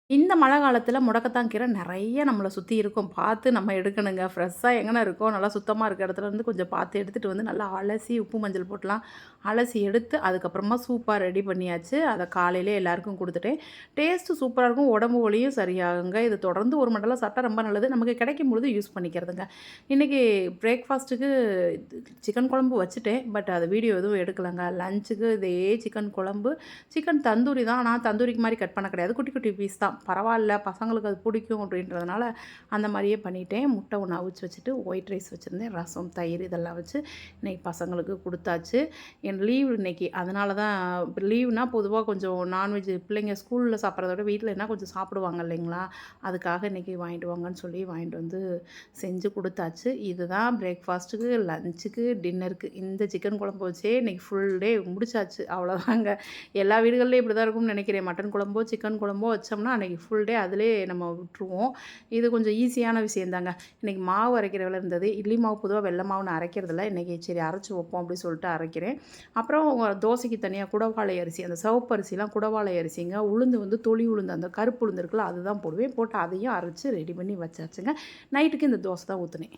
இந்த மழை காலத்தில முடக்கத்தான் கீரை நெறைய நம்மள சுத்தி இருக்கும். பார்த்து நம்ம எடுக்கணுங்க. ஃப்ரெஷ்ஷா எங்கன இருக்கோ, நல்லா சுத்தமா இருக்க இடத்துல இருந்து கொஞ்சம் பார்த்து எடுத்துட்டு வந்து நல்லா அலசி, உப்பு மஞ்சள் போட்டுலாம் அலசி எடுத்து, அதுக்கப்புறமா சூப்பா ரெடி பண்ணியாச்சு. அத காலையிலே எல்லாருக்கும் குடுத்துட்டேன். டேஸ்ட்டு சூப்பரா இருக்கும். உடம்பு வலியும் சரியாகுங்க. இது தொடர்ந்து 1 மண்டலம் சாப்பிட்டா ரொம்ப நல்லது. நமக்கு கிடைக்கும் பொழுது யூஸ் பண்ணிக்கிறதுங்க. இன்னைக்கு பிரேக்ஃபாஸ்ட்டுக்கு சிக்கன் குழம்பு வச்சுட்டேன். பட் அது வீடியோ எதுவும் எடுக்கலங்க. லஞ்சுக்கு இதே சிக்கன் குழம்பு, சிக்கன் தந்தூரி தான். ஆனா தந்தூரிக்கு மாரி கட் பண்ண கிடையாது. குட்டி குட்டி பீஸ் தான். பரவால்ல, பசங்களுக்கு அது பிடிக்கும் அப்படின்றதுனால அந்த மாதிரியே பண்ணிட்டேன். முட்டை ஒன்று அவிச்சு வச்சுட்டு ஒயிட் ரைஸ் வச்சுருந்தேன். ரசம், தயிர் இதெல்லாம் வச்சு இன்றைக்கி பசங்களுக்கு கொடுத்தாச்சு. என் லீவ் இன்றைக்கி. அதனால தான் லீவுனா பொதுவாக கொஞ்சம் நான்வெஜ் பிள்ளைங்க ஸ்கூலில் சாப்பிட்றத விட வீட்டில் என்ன கொஞ்சம் சாப்பிடுவாங்க இல்லைங்களா? அதுக்காக இன்றைக்கி வாங்கிட்டு வாங்கன்னு சொல்லி வாங்கிட்டு வந்து செஞ்சு கொடுத்தாச்சு. இதுதான் பிரேக்ஃபாஸ்ட்டுக்கு, லஞ்சுக்கு, டின்னருக்கு இந்த சிக்கன் குழம்பு வச்சே இன்றைக்கி ஃபுல் டே முடிச்சாச்சு. அவ்வளோதாங்க. எல்லா வீடுகள்லேயும் இப்படி தான் இருக்கும்னு நினைக்கிறேன். மட்டன் குழம்போ சிக்கன் குழம்போ வச்சோம்னா அன்றைக்கி ஃபுல் டே அதிலே நம்ம விட்டுருவோம். இது கொஞ்சம் ஈஸியான விஷயந்தாங்க. இன்றைக்கி மாவு அரைக்கிற வேலை இருந்தது. இட்லி மாவு பொதுவாக வெள்ளை மாவு நான் அரைக்கிறதில்ல. இன்றைக்கி சரி அரைச்சி வைப்போம் அப்படின்னு சொல்லிட்டு அரைக்கிறேன். அப்புறம் தோசைக்கு தனியாக குடவாளை அரிசி, அந்த சிவப்பு அரிசிலாம் குடவாளை அரிசிங்க. உளுந்து வந்து தொளி உளுந்து, அந்த கருப்பு உளுந்து இருக்குல்ல அதுதான் போடுவேன். போட்டு அதையும் அரைச்சி ரெடி பண்ணி வச்சாச்சுங்க. நைட்டுக்கு இந்த தோசை தான் ஊற்றுனேன்.